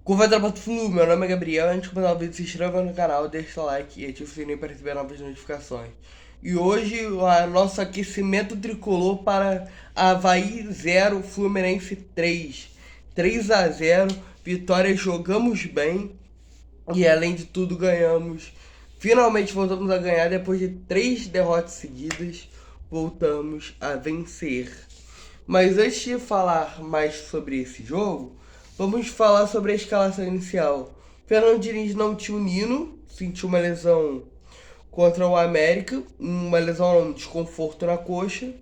Curva Tropa do Flu, meu nome é Gabriel. Antes de começar o vídeo, se inscreva no canal, deixa o like e ative o sininho para receber novas notificações. E hoje, o nosso aquecimento tricolor para Avaí 0, Fluminense 3. 3-0, vitória, jogamos bem e além de tudo ganhamos. Finalmente voltamos a ganhar depois de 3 derrotas seguidas, voltamos a vencer. Mas antes de falar mais sobre esse jogo, vamos falar sobre a escalação inicial. Fernando Diniz não tinha o Nino, sentiu uma lesão contra o América, uma lesão, um desconforto na coxa.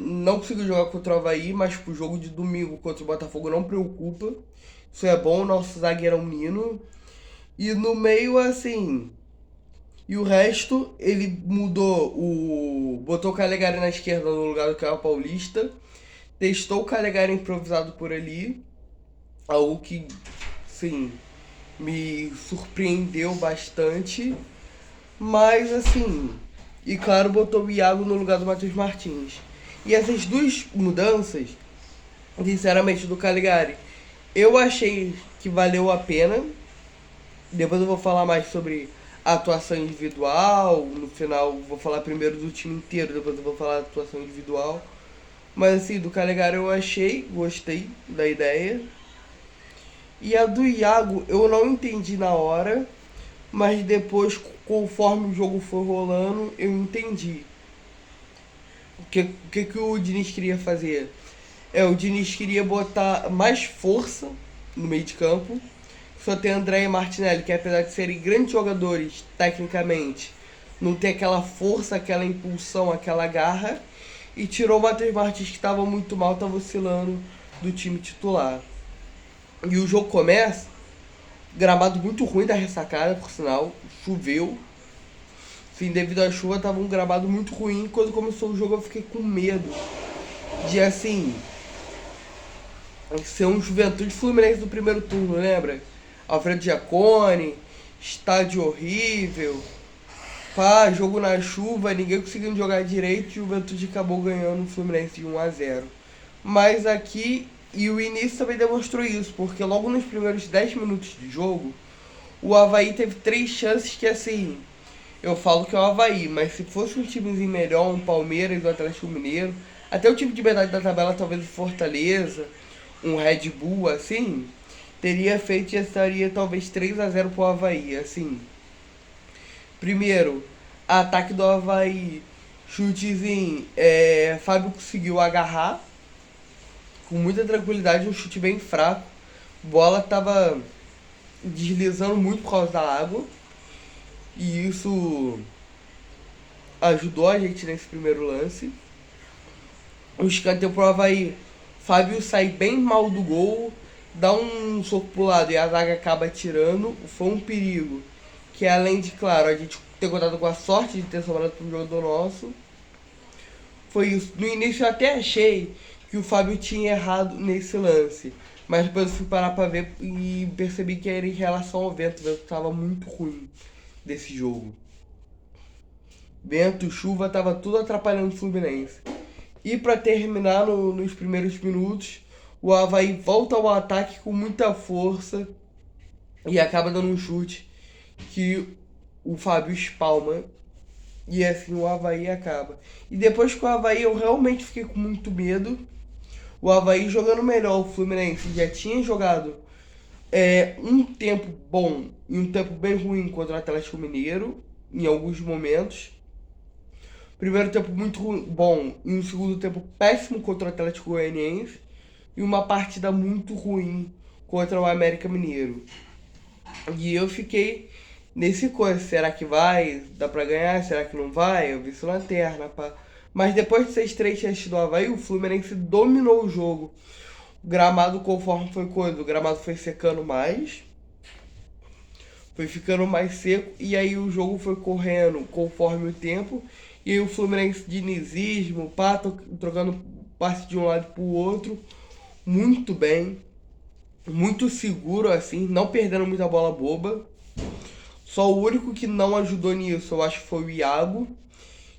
Não conseguiu jogar contra o Avaí, mas pro jogo de domingo contra o Botafogo não preocupa. Isso é bom, nosso zagueirão Nino. E no meio, assim, e o resto, ele mudou botou o Calegari na esquerda no lugar do Caio Paulista. Testou o Calegari improvisado por ali. Algo que, sim, me surpreendeu bastante. Mas, assim... E, claro, botou o Iago no lugar do Matheus Martins. E essas duas mudanças, sinceramente, do Calegari, eu achei que valeu a pena. Depois eu vou falar mais sobre a atuação individual. No final, vou falar primeiro do time inteiro, depois eu vou falar da atuação individual. Mas assim, do Calegari eu achei, gostei da ideia. E a do Iago eu não entendi na hora, mas depois, conforme o jogo foi rolando, eu entendi. O que o Diniz queria fazer? O Diniz queria botar mais força no meio de campo. Só tem André e Martinelli, que apesar de serem grandes jogadores tecnicamente, não tem aquela força, aquela impulsão, aquela garra. E tirou o Matheus Martins, que estava muito mal, estava oscilando do time titular. E o jogo começa, gramado muito ruim da ressacada, por sinal, choveu. Sim, devido à chuva, tava um gramado muito ruim. Quando começou o jogo, eu fiquei com medo de, assim, ser um Juventude Fluminense do primeiro turno, lembra? Alfredo Giacone, estádio horrível, pá, jogo na chuva, ninguém conseguindo jogar direito, e o Juventude acabou ganhando o Fluminense de 1-0. Mas aqui, e o início também demonstrou isso, porque logo nos primeiros 10 minutos de jogo, o Avaí teve 3 chances que, assim, eu falo que é o Avaí, mas se fosse um timezinho melhor, um Palmeiras, um Atlético Mineiro, até o time de metade da tabela, talvez o Fortaleza, um Red Bull, assim, teria feito e estaria talvez 3-0 pro Avaí, assim. Primeiro, ataque do Avaí, chutezinho, Fábio conseguiu agarrar com muita tranquilidade, um chute bem fraco. Bola tava deslizando muito por causa da água. E isso ajudou a gente nesse primeiro lance. O escanteio pro Avaí. Fábio sai bem mal do gol, dá um soco pro lado e a zaga acaba tirando. Foi um perigo. Que além de, claro, a gente ter contado com a sorte de ter sobrado pro jogador nosso. Foi isso. No início eu até achei que o Fábio tinha errado nesse lance. Mas depois eu fui parar pra ver e percebi que era em relação ao vento. O vento tava muito ruim desse jogo. Vento, chuva, tava tudo atrapalhando o Fluminense. E pra terminar nos primeiros minutos, o Avaí volta ao ataque com muita força e acaba dando um chute que o Fábio espalma. E assim o Avaí acaba. E depois que o Avaí eu realmente fiquei com muito medo. O Avaí jogando melhor, o Fluminense já tinha jogado um tempo bom e um tempo bem ruim contra o Atlético Mineiro, em alguns momentos. Primeiro tempo muito bom e um segundo tempo péssimo contra o Atlético Goianiense. E uma partida muito ruim contra o América Mineiro. E eu fiquei nesse coisa, será que vai? Dá pra ganhar? Será que não vai? Eu vi isso lanterna, pá. Mas depois de 6-3 chances do Avaí, o Fluminense dominou o jogo. O gramado, conforme foi coisa, o gramado foi secando mais. Foi ficando mais seco. E aí o jogo foi correndo conforme o tempo. E aí o Fluminense dinizismo, pá, trocando passe de um lado pro outro. Muito bem. Muito seguro, assim, não perdendo muita bola boba. Só o único que não ajudou nisso, eu acho que foi o Iago.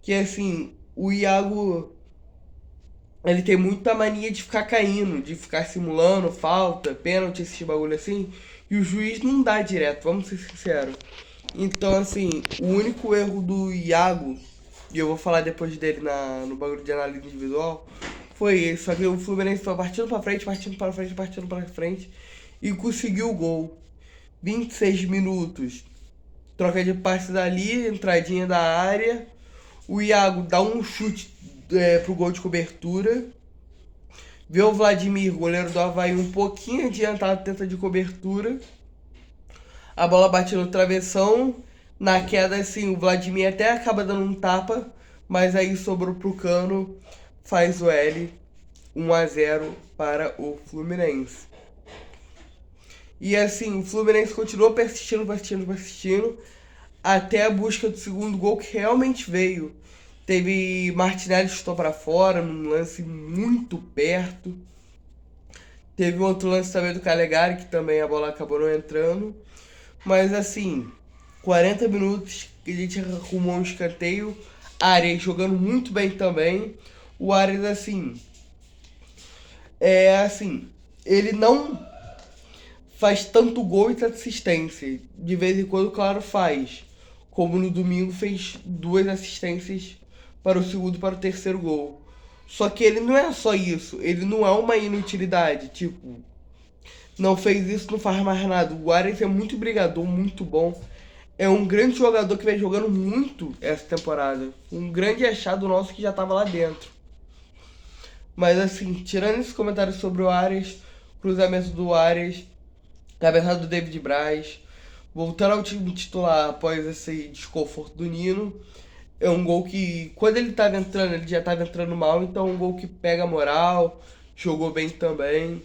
Que assim, o Iago ele tem muita mania de ficar caindo, de ficar simulando falta, pênalti, esse bagulho assim. E o juiz não dá direto, vamos ser sinceros. Então, assim, o único erro do Iago, e eu vou falar depois dele no bagulho de análise individual, foi isso. Só que o Fluminense foi partindo pra frente, partindo pra frente, partindo pra frente e conseguiu o gol. 26 minutos, troca de passe dali, entradinha da área. O Iago dá um chute pro gol de cobertura. Vê o Vladimir, goleiro do Avaí, um pouquinho adiantado, tenta de cobertura. A bola bate no travessão. Na queda, assim, o Vladimir até acaba dando um tapa, mas aí sobrou pro Cano, faz o L, 1-0 para o Fluminense. E assim, o Fluminense continuou persistindo, até a busca do segundo gol, que realmente veio. Teve Martinelli chutou para fora, num lance muito perto. Teve outro lance também do Calegari, que também a bola acabou não entrando. Mas assim, 40 minutos que a gente arrumou um escanteio. Arias jogando muito bem também. O Arias, assim, ele não faz tanto gol e tanta assistência. De vez em quando, claro, faz. Como no domingo fez 2 assistências para o segundo e para o terceiro gol. Só que ele não é só isso. Ele não é uma inutilidade. Tipo, não fez isso, não faz mais nada. O Arias é muito brigador, muito bom. É um grande jogador que vem jogando muito essa temporada. Um grande achado nosso que já estava lá dentro. Mas assim, tirando esse comentário sobre o Arias, cruzamento do Arias, cabeçada do David Braz, voltando ao time titular após esse desconforto do Nino, é um gol que, quando ele estava entrando, ele já estava entrando mal, então é um gol que pega a moral, jogou bem também.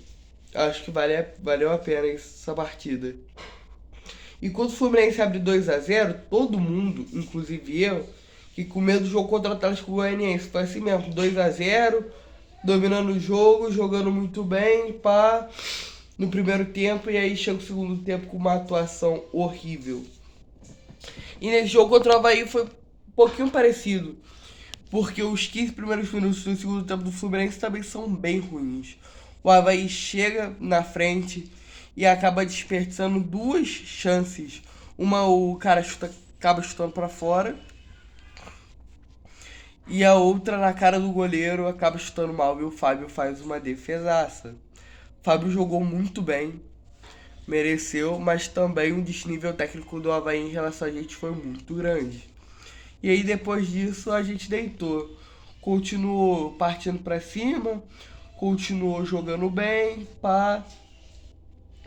Acho que valeu a pena essa partida. E quando o Fluminense abre 2-0, todo mundo, inclusive eu, que com medo do jogo contra o Atlético Goianiense, foi assim mesmo, 2-0, dominando o jogo, jogando muito bem, pá, no primeiro tempo, e aí chega o segundo tempo com uma atuação horrível. E nesse jogo contra o Avaí foi um pouquinho parecido, porque os 15 primeiros minutos do segundo tempo do Fluminense também são bem ruins. O Avaí chega na frente e acaba desperdiçando 2 chances. Uma, o cara acaba chutando para fora, e a outra, na cara do goleiro, acaba chutando mal e o Fábio faz uma defesaça. O Fábio jogou muito bem, mereceu, mas também o desnível técnico do Avaí em relação a gente foi muito grande. E aí depois disso a gente deitou. Continuou partindo pra cima, continuou jogando bem, pá.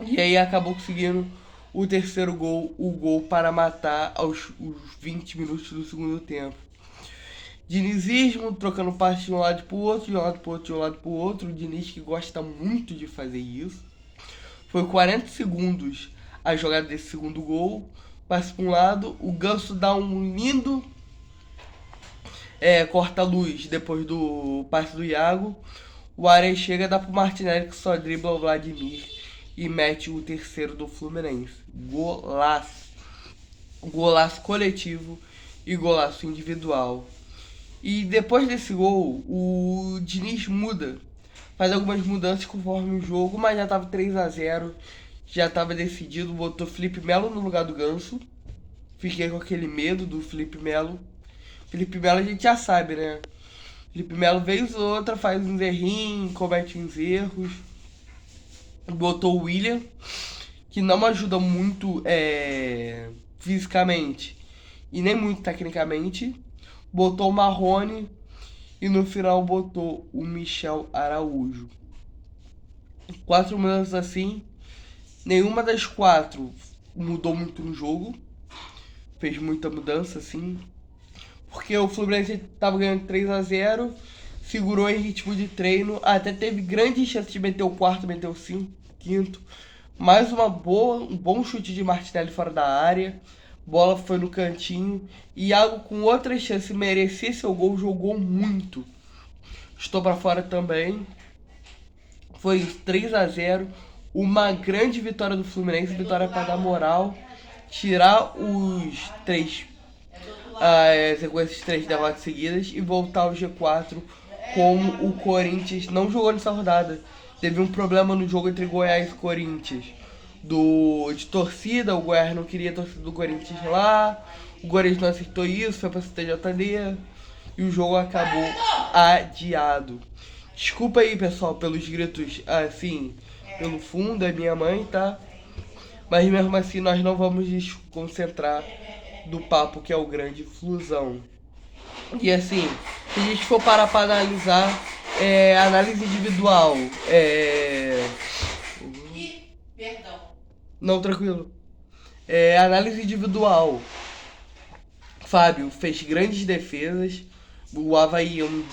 E aí acabou conseguindo o terceiro gol, o gol para matar os 20 minutos do segundo tempo. Dinizismo, trocando passe de um lado pro outro, de um lado pro outro, de um lado pro outro. O Diniz que gosta muito de fazer isso. Foi 40 segundos a jogada desse segundo gol. Passe para um lado, o Ganso dá um lindo corta-luz depois do passe do Iago. O Arias chega, dá pro Martinelli que só dribla o Vladimir e mete o terceiro do Fluminense. Golaço. Golaço coletivo e golaço individual. E depois desse gol, o Diniz muda. Faz algumas mudanças conforme o jogo, mas já tava 3-0. Já tava decidido, botou Felipe Melo no lugar do Ganso. Fiquei com aquele medo do Felipe Melo. Felipe Melo a gente já sabe, né? Felipe Melo vez ou outra faz uns errinhos, comete uns erros. Botou o William, que não ajuda muito fisicamente e nem muito tecnicamente. Botou o Marrone e no final botou o Michel Araújo. 4 mudanças assim. Nenhuma das 4 mudou muito no jogo. Fez muita mudança assim. Porque o Fluminense estava ganhando 3-0. Segurou em ritmo de treino. Até teve grande chance de meter o quarto, meter o quinto. Mais um bom chute de Martinelli fora da área. Bola foi no cantinho. Iago com outra chance merecia seu gol, jogou muito. Estou para fora também. Foi 3-0. Uma grande vitória do Fluminense. Vitória para dar moral. Tirar os 3 sequências de 3 derrotas seguidas e voltar ao G4 como o Corinthians não jogou nessa rodada. Teve um problema no jogo entre Goiás e Corinthians. De torcida, o Goiás não queria a torcida do Corinthians lá. O Corinthians não aceitou isso, foi pra CTJD. E o jogo acabou adiado. Desculpa aí, pessoal, pelos gritos assim, pelo fundo, é minha mãe, tá? Mas mesmo assim, nós não vamos desconcentrar do papo que é o grande Flusão. E assim, se a gente for parar pra analisar, análise individual, Perdão. Não, tranquilo. Análise individual. Fábio fez grandes defesas. O Avaí é um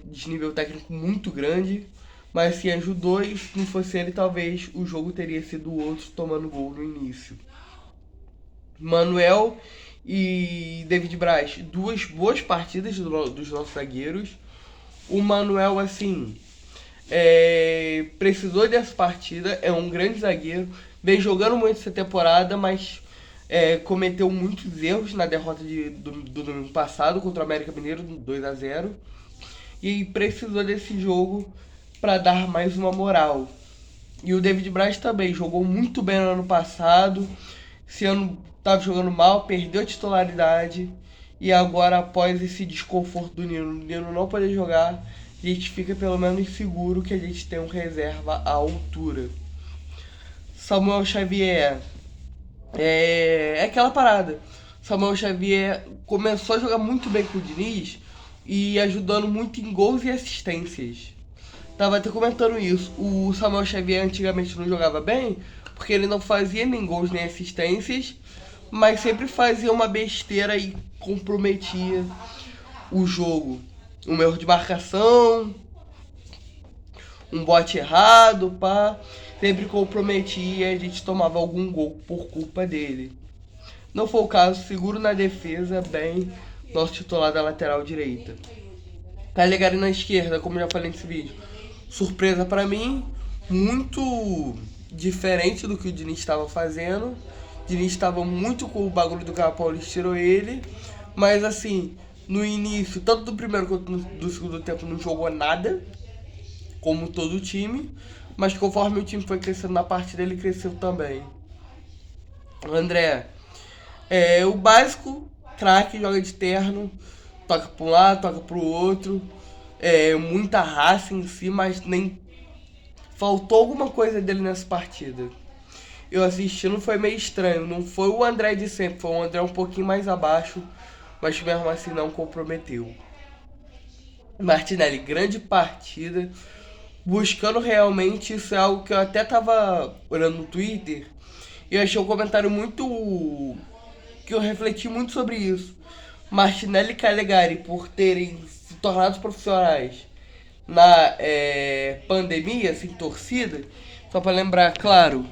desnível técnico muito grande. Mas se ajudou e se não fosse ele, talvez o jogo teria sido outro tomando gol no início. Manuel e David Braz, duas boas partidas dos nossos zagueiros. O Manuel, assim, precisou dessa partida, é um grande zagueiro, vem jogando muito essa temporada, mas cometeu muitos erros na derrota do domingo passado contra o América Mineiro, 2-0, e precisou desse jogo para dar mais uma moral. E o David Braz também jogou muito bem no ano passado, esse ano estava jogando mal, perdeu a titularidade, e agora, após esse desconforto do Nino não poder jogar, a gente fica pelo menos seguro que a gente tem um reserva à altura. Samuel Xavier, aquela parada. Samuel Xavier começou a jogar muito bem com o Diniz e ajudando muito em gols e assistências. Tava até comentando isso. O Samuel Xavier antigamente não jogava bem porque ele não fazia nem gols nem assistências, mas sempre fazia uma besteira e comprometia o jogo. Um erro de marcação, um bote errado, pá, sempre comprometia e a gente tomava algum gol por culpa dele. Não foi o caso, seguro na defesa, bem, nosso titular da lateral direita. Calegari na esquerda, como já falei nesse vídeo, surpresa pra mim, muito diferente do que o Diniz estava fazendo. O Diniz estava muito com o bagulho do Campeonato Paulista, tirou ele, mas assim, no início, tanto do primeiro quanto do segundo tempo, não jogou nada, como todo o time, mas conforme o time foi crescendo na partida, ele cresceu também. André, o básico, craque, joga de terno, toca para um lado, toca para o outro, muita raça em si, mas nem faltou alguma coisa dele nessa partida. Eu assistindo foi meio estranho, não foi o André de sempre, foi um André um pouquinho mais abaixo, mas mesmo assim não comprometeu. Martinelli, grande partida, buscando realmente, isso é algo que eu até tava olhando no Twitter, e eu achei um comentário muito, que eu refleti muito sobre isso. Martinelli e Calegari, por terem se tornado profissionais na pandemia, sem torcida, só para lembrar, claro,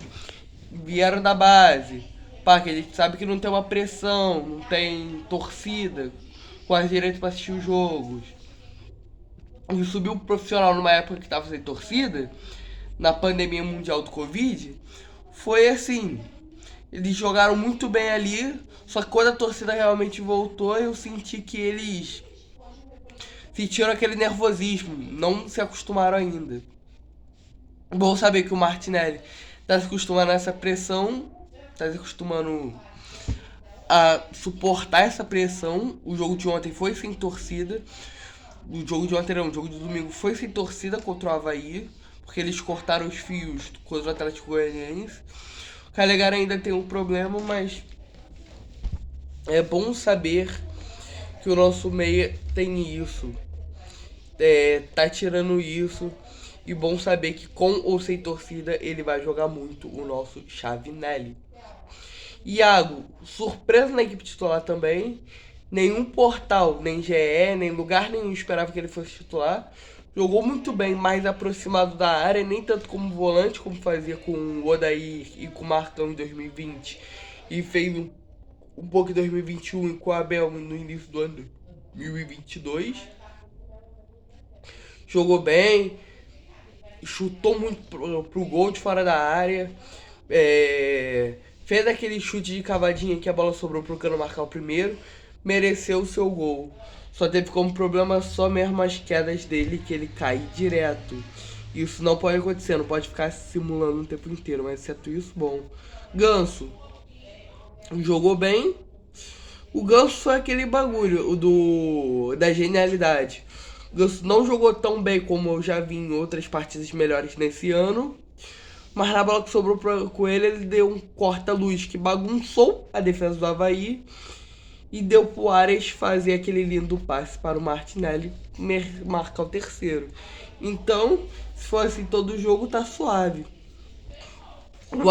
vieram da base, pá, que a gente sabe que não tem uma pressão, não tem torcida, quase direito para assistir os jogos. E subiu um profissional numa época que tava sem torcida, na pandemia mundial do Covid, foi assim, eles jogaram muito bem ali, só que quando a torcida realmente voltou, eu senti que eles sentiram aquele nervosismo, não se acostumaram ainda. Bom saber que o Martinelli tá se acostumando a essa pressão, tá se acostumando a suportar essa pressão. O jogo de ontem foi sem torcida. O jogo de ontem não, o jogo de domingo foi sem torcida contra o Avaí, porque eles cortaram os fios contra o Atlético Goianiense. O Calegari ainda tem um problema, mas é bom saber que o nosso meia tem isso. Tá tirando isso. E bom saber que com ou sem torcida ele vai jogar muito, o nosso Chavinelli. Iago, surpresa na equipe titular também. Nenhum portal, nem GE, nem lugar nenhum esperava que ele fosse titular. Jogou muito bem, mais aproximado da área, nem tanto como volante, como fazia com o Odair e com o Marcão em 2020. E fez um pouco em 2021 e com o Abel no início do ano 2022. Jogou bem, chutou muito pro gol de fora da área. Fez aquele chute de cavadinha que a bola sobrou pro Cano marcar o primeiro. Mereceu o seu gol. Só teve como problema só mesmo as quedas dele, que ele cai direto. Isso não pode acontecer, não pode ficar simulando o tempo inteiro, mas exceto isso, bom. Ganso jogou bem. O Ganso foi aquele bagulho, da genialidade. O Ganso não jogou tão bem como eu já vi em outras partidas melhores nesse ano. Mas na bola que sobrou com ele, ele deu um corta-luz que bagunçou a defesa do Avaí. E deu pro Arias fazer aquele lindo passe para o Martinelli marcar o terceiro. Então, se for assim todo jogo, tá suave. O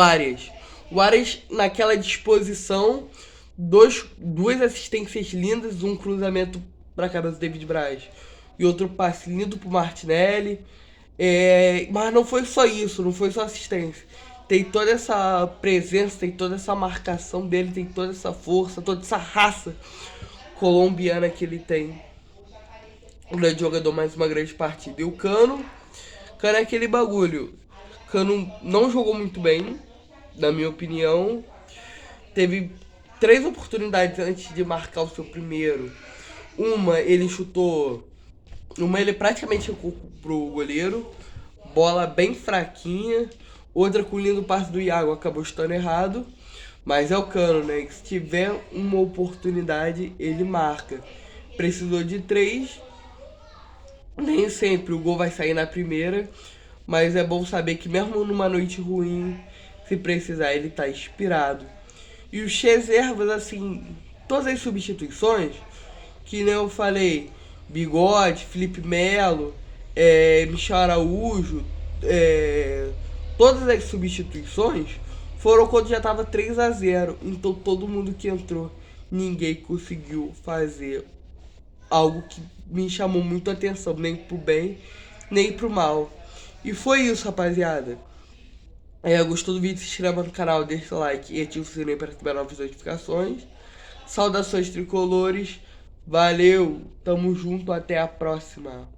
Arias naquela disposição, duas assistências lindas, um cruzamento para a cabeça do David Braz e outro passe lindo pro Martinelli. Mas não foi só isso, não foi só assistência. Tem toda essa presença, tem toda essa marcação dele, tem toda essa força, toda essa raça colombiana que ele tem. O grande jogador, mais uma grande partida. E o Cano é aquele bagulho. Cano não jogou muito bem, na minha opinião. Teve 3 oportunidades antes de marcar o seu primeiro. Uma ele chutou, uma ele praticamente recuou pro goleiro, bola bem fraquinha. Outra com o lindo passe do Iago acabou estando errado. Mas é o Cano, né? Que se tiver uma oportunidade, ele marca. Precisou de 3. Nem sempre o gol vai sair na primeira. Mas é bom saber que mesmo numa noite ruim, se precisar, ele tá inspirado. E os reservas, assim, todas as substituições, que nem eu falei, Bigode, Felipe Melo, Michel Araújo, todas as substituições foram quando já tava 3-0. Então todo mundo que entrou, ninguém conseguiu fazer algo que me chamou muito a atenção, nem pro bem, nem pro mal. E foi isso, rapaziada. Gostou do vídeo? Se inscreva no canal, deixa o like e ativa o sininho para receber novas notificações. Saudações tricolores. Valeu, tamo junto, até a próxima.